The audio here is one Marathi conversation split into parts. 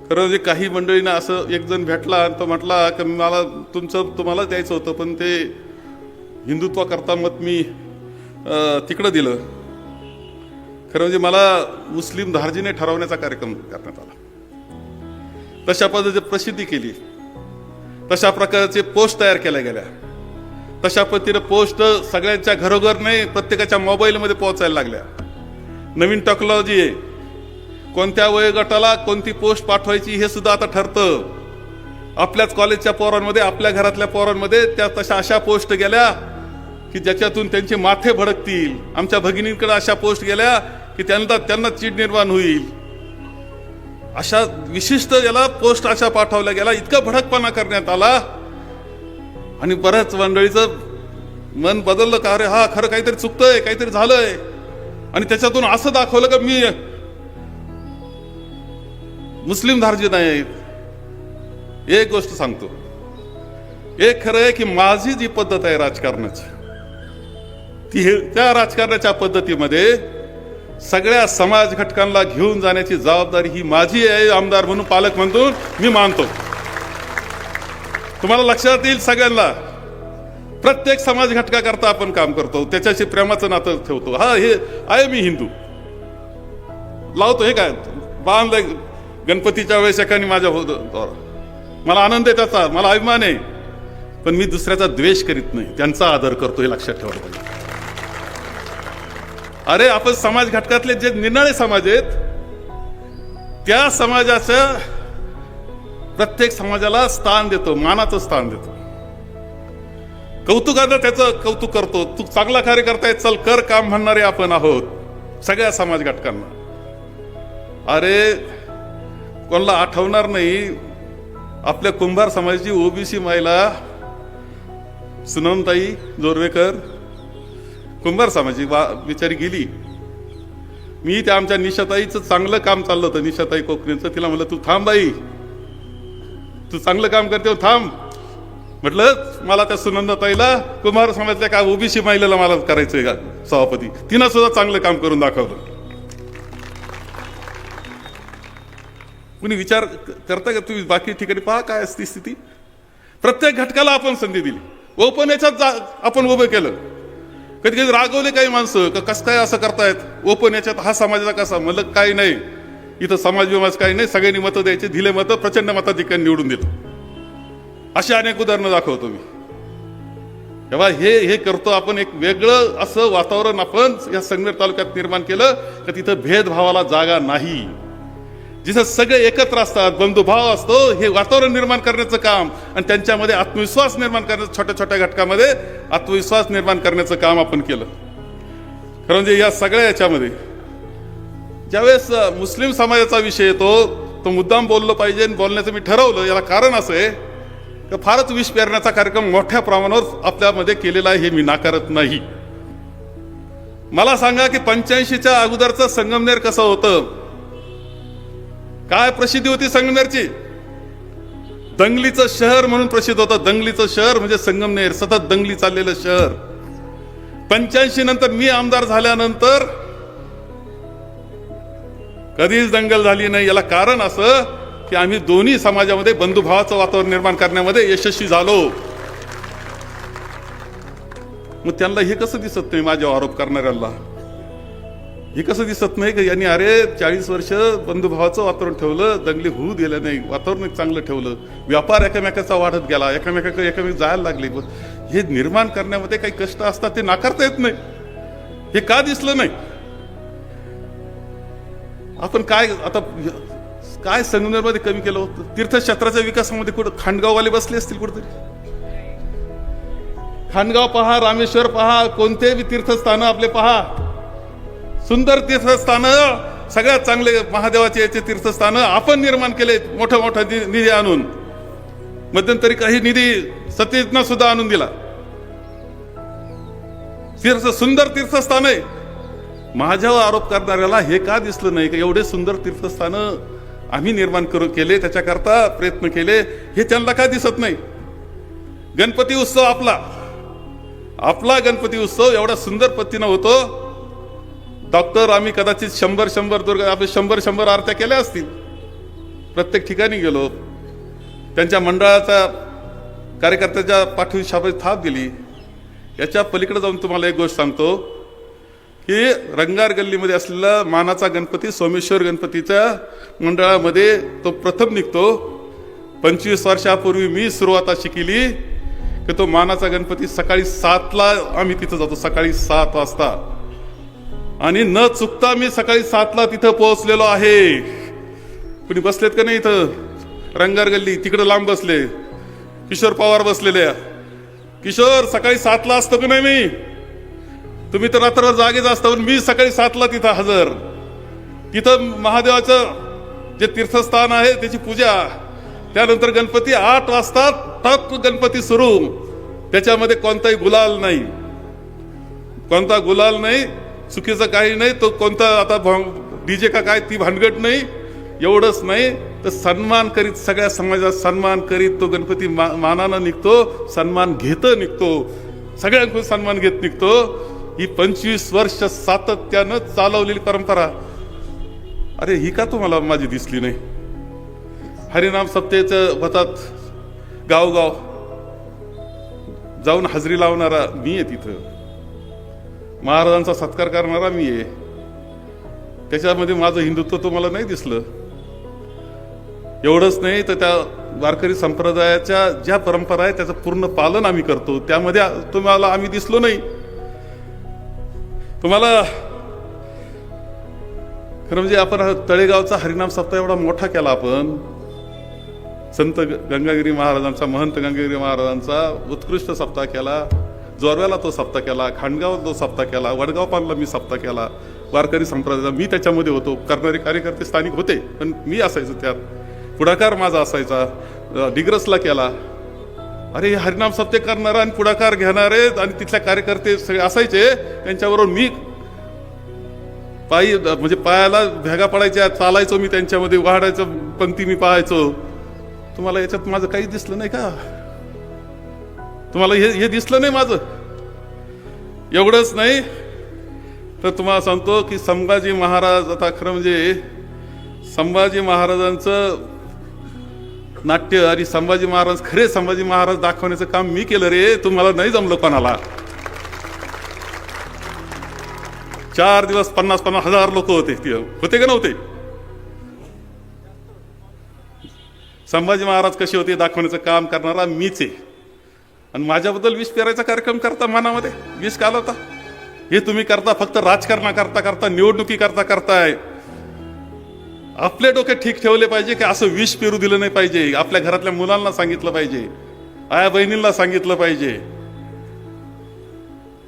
खरं म्हणजे काही मंडळींना असं एक जण भेटला आणि तो म्हटला की मला तुम्हाला द्यायचं होतं, पण ते हिंदुत्वाकरता मत मी तिकडं दिलं. खरं म्हणजे मला मुस्लिम धार्जिणे ठरवण्याचा कार्यक्रम करण्यात आला. तशा पद्धतीची प्रसिद्धी केली, तशा प्रकारचे पोस्ट तयार केल्या गेल्या, तशा पद्धतीने पोस्ट सगळ्यांच्या घरोघर नाही, प्रत्येकाच्या मोबाईलमध्ये पोहोचायला लागल्या. नवीन टेक्नॉलॉजी आहे. कोणत्या वयोगटाला कोणती पोस्ट पाठवायची हे सुद्धा आता ठरतं. आपल्याच कॉलेजच्या पोरांमध्ये, आपल्या घरातल्या पोरांमध्ये त्या तशा अशा पोस्ट गेल्या की ज्याच्यातून त्यांचे माथे भडकतील. आमच्या भगिनींकडे अशा पोस्ट गेल्या की त्यांना चीड निर्माण होईल. अशा विशिष्ट याला पोस्ट अशा पाठवल्या गेला, इतका भडकपणा करण्यात आला. आणि बऱ्याच मंडळीचं मन बदललं का, अरे हा खरं काहीतरी चुकतंय, काहीतरी झालंय. आणि त्याच्यातून असं दाखवलं का मी मुस्लिम धार्जिण आहेत. एक गोष्ट सांगतो, एक खरं आहे की माझी जी पद्धत आहे राजकारणाची, त्या राजकारणाच्या पद्धतीमध्ये सगळ्या समाज घटकांना घेऊन जाण्याची जबाबदारी ही माझी आहे. आमदार म्हणून, पालक म्हणून मी मानतो. तुम्हाला लक्षात येईल सगळ्यांना, प्रत्येक समाज घटकाकरता आपण काम करतो, त्याच्याशी प्रेमाचं नातं ठेवतो. हा हे आहे, मी हिंदू लावतो. हे काय बांधलंय गणपतीच्या वेळेस एकाने माझ्या मला आनंद आहे, त्याचा मला अभिमान आहे. पण मी दुसऱ्याचा द्वेष करीत नाही, त्यांचा आदर करतो, हे लक्षात ठेवायला पाहिजे. अरे आपण समाज घटकातले जे निराळे समाज आहेत, त्या समाजाच्या प्रत्येक समाजाला स्थान देतो, मानाचं स्थान देतो. कौतुकानं त्याचं कौतुक करतो. तू चांगला कार्य करताय, चल कर काम म्हणणारे आपण आहोत सगळ्या समाज घटकांना. अरे कोणाला आठवणार नाही, आपल्या कुंभार समाजाची ओबीसी महिला सुनंदाताई जोरवेकर, कुंभार समाजाची बिचारी गेली. मी त्या आमच्या निशाताईचं चांगलं काम चाललं होतं, निशाताई कोकणीचं. तिला म्हणलं, तू थांब बाई, तू चांगलं काम करते, थांब. म्हटलं मला त्या सुनंदाताईला, कुंभार समाजाच्या काय ओबीसी महिलेला मला करायचंय का सभापती. तिनं सुद्धा चांगलं काम करून दाखवलं. कुणी विचार करता का तुम्ही बाकी ठिकाणी पहा काय असती स्थिती. प्रत्येक घटकाला आपण संधी दिली, ओपन याच्यात आपण उभं केलं. कधी कधी रागवले काही माणसं, कसं काय असं करतायत, ओपन याच्यात हा समाजाचा कसा. म्हणलं काही नाही, इथं समाज विमाज काही नाही, सगळ्यांनी मतं द्यायची, दिले मतं, प्रचंड मताधिक्याने निवडून दिलं. अशी अनेक उदाहरणं दाखवतो मी. तेव्हा हे करतो आपण. एक वेगळं असं वातावरण आपण या संगमेर तालुक्यात निर्माण केलं का तिथं भेदभावाला जागा नाही, जिथं सगळे एकत्र असतात, बंधुभाव असतो. हे वातावरण निर्माण करण्याचं काम आणि त्यांच्यामध्ये आत्मविश्वास निर्माण करण्याचं, छोट्या छोट्या घटकामध्ये आत्मविश्वास निर्माण करण्याचं काम आपण केलं. खरं म्हणजे या सगळ्या याच्यामध्ये ज्यावेळेस मुस्लिम समाजाचा विषय येतो, तो मुद्दाम बोललं पाहिजे. बोलण्याचं मी ठरवलं. याला कारण असं आहे की फारच विष पेरण्याचा कार्यक्रम मोठ्या प्रमाणावर आपल्यामध्ये केलेला आहे, हे मी नाकारत नाही. मला सांगा की 85च्या अगोदरचं संगमनेर कसं होतं, काय प्रसिद्धी होती संगमनेरची. दंगलीचं शहर म्हणून प्रसिद्ध होतं. दंगलीचं शहर म्हणजे संगमनेर, सतत दंगली चाललेलं शहर. 85 नंतर मी आमदार झाल्यानंतर कधीच दंगल झाली नाही. याला कारण असं की आम्ही दोन्ही समाजामध्ये बंधुभावाचं वातावरण निर्माण करण्यामध्ये यशस्वी झालो. मग त्यांना हे कसं दिसत नाही, माझ्यावर आरोप करणाऱ्यांना हे कसं दिसत नाही की यांनी अरे 40 वर्ष बंधुभावाचं वातावरण ठेवलं, दंगली होऊ दिलं नाही, वातावरण चांगलं ठेवलं, व्यापार एकमेकाचा वाढत गेला, एकमेक जायला लागले. हे निर्माण करण्यामध्ये काही कष्ट असतात, ते नाकारता येत नाही. हे का दिसलं नाही. आपण काय आता काय संगमनेरमध्ये कमी केलं होतं. तीर्थक्षेत्राच्या विकासामध्ये कुठं खांडगाववाले बसले असतील कुठेतरी. खांडगाव पहा, रामेश्वर पहा, कोणते बी तीर्थस्थान आपले पहा, सुंदर तीर्थस्थानं, सगळ्यात चांगले महादेवाचे याचे तीर्थस्थानं आपण निर्माण केले. मोठा मोठा निधी आणून, मध्यंतरी काही निधी सतीजना सुद्धा आणून दिला. सुंदर तीर्थस्थान आहे. माझ्यावर आरोप करणाऱ्याला हे का दिसलं नाही की एवढे सुंदर तीर्थस्थानं आम्ही निर्माण केले, त्याच्याकरता प्रयत्न केले, हे त्यांना का दिसत नाही. गणपती उत्सव आपला गणपती उत्सव एवढा सुंदर पद्धतीनं होतो. डॉक्टर आम्ही कदाचित 100 दुर्गा, आपण 100 आरत्या केल्या असतील. प्रत्येक ठिकाणी गेलो, त्यांच्या मंडळाचा कार्यकर्त्याच्या पाठीवर शाबासकी थाप दिली. याच्या पलीकडे जाऊन तुम्हाला एक गोष्ट सांगतो की रंगार गल्लीमध्ये असलेला मानाचा गणपती सोमेश्वर गणपतीच्या मंडळामध्ये तो प्रथम निघतो. 25 वर्षापूर्वी मी सुरुवात अशी केली की तो मानाचा गणपती सकाळी 7ला आम्ही तिथं जातो, सकाळी 7 वाजता, आणि न चुकता मी सकाळी 7ला तिथं पोहोचलेलो आहे. कुणी बसलेत का नाही इथं? रंगार गल्ली तिकडे लांब बसले, किशोर पवार बसलेले. किशोर, सकाळी 7ला असतो की नाही मी? तुम्ही तर रात्र जागेच असता, पण मी सकाळी 7ला तिथं हजर. तिथं महादेवाचं जे तीर्थस्थान आहे त्याची पूजा, त्यानंतर गणपती 8 वाजता टप गणपती सुरू. त्याच्यामध्ये कोणताही गुलाल नाही, कोणता गुलाल नाही, चुकीचं काही नाही. तो कोणता आता डीजे का काय ती भानगड नाही. एवढंच नाही तर सन्मान करीत, सगळ्या समाजात सन्मान करीत तो गणपती मानानं निघतो, सन्मान घेत निघतो, सगळ्यांकडून सन्मान घेत निघतो. ही 25 वर्ष सातत्यानं चालवलेली परंपरा, अरे ही का तुम्हाला माझी दिसली नाही? हरिनाम सप्तेचं होतात, गावगाव जाऊन हजेरी लावणारा मी आहे, तिथं महाराजांचा सत्कार करणारा मी आहे. त्याच्यामध्ये माझं हिंदुत्व तुम्हाला नाही दिसलं. एवढंच नाही तर त्या वारकरी संप्रदायाच्या ज्या परंपरा आहे त्याचं पूर्ण पालन आम्ही करतो, त्यामध्ये तुम्हाला आम्ही दिसलो नाही. तुम्हाला खरं म्हणजे आपण तळेगावचा हरिनाम सप्ताह एवढा मोठा केला, आपण संत गंगागिरी महाराजांचा, महंत गंगागिरी महाराजांचा उत्कृष्ट सप्ताह केला. जोरव्याला तो सप्ताह केला, खांडगावात तो सप्ताह केला, वडगाव पानला मी सप्ताह केला. वारकरी संप्रदायाचा मी त्याच्यामध्ये होतो, करणारे कार्यकर्ते स्थानिक होते, पण मी असायचो त्यात, पुढाकार माझा असायचा. डिग्रसला केला. अरे हरिनाम सप्ताह करणारा आणि पुढाकार घेणारे आणि तिथल्या कार्यकर्ते सगळे असायचे, त्यांच्याबरोबर मी पायी म्हणजे पायाला भेगा पडायच्या, चालायचो मी त्यांच्यामध्ये, वाढायचं पंक्ती मी पाहायचो. तुम्हाला याच्यात माझं काही दिसलं नाही का? तुम्हाला हे दिसलं नाही माझं? एवढंच नाही तर तुम्हाला सांगतो की संभाजी महाराज, आता खरं म्हणजे संभाजी महाराजांचं नाट्य आणि संभाजी महाराज, खरे संभाजी महाराज दाखवण्याचं काम मी केलं रे, तुम्हाला नाही जमलं कोणाला. 4 दिवस 50-50 हजार लोक होते का नव्हते? संभाजी महाराज कसे होते दाखवण्याचं काम करणारा मीच आहे. आणि माझ्याबद्दल विष पेरायचा कार्यक्रम करता, मनामध्ये विष घालवता. हे तुम्ही करता फक्त राजकारण करता करता, निवडणुकी करता करताय. आपले डोके ठीक ठेवले पाहिजे की असं विष पेरू दिलं नाही पाहिजे. आपल्या घरातल्या मुलांना सांगितलं पाहिजे, आया बहिणींना सांगितलं पाहिजे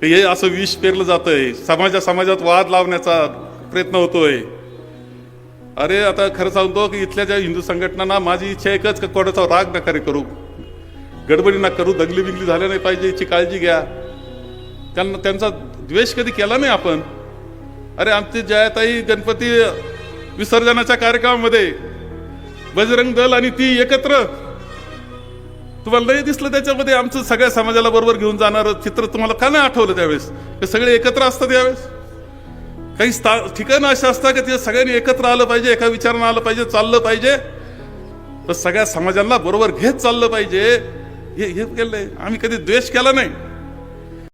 की हे असं विष पेरलं जातंय, समाजात वाद लावण्याचा प्रयत्न होतोय. अरे आता खरं सांगतो की इथल्या ज्या हिंदू संघटनांना माझी इच्छा एकच, की कोणाचा राग नका रे करू, गडबडी ना करू, दंगली बिंगली झाल्या नाही पाहिजे याची काळजी घ्या. त्यांचा द्वेष कधी केला नाही आपण. अरे आमची जयाताई गणपती विसर्जनाच्या कार्यक्रमामध्ये बजरंग दल आणि ती एकत्र, तुम्हाला नाही दिसलं त्याच्यामध्ये आमचं सगळ्या समाजाला बरोबर घेऊन जाणारं चित्र? तुम्हाला का नाही आठवलं त्यावेळेस? ते सगळे एकत्र असतात यावेळेस. काही ठिकाणं अशा असतात की ते सगळ्यांनी एकत्र आलं पाहिजे, एका विचारानं आलं पाहिजे, चाललं पाहिजे, तर सगळ्या समाजाला बरोबर घेत चाललं पाहिजे. हे केलंय आम्ही, कधी द्वेष केला नाही.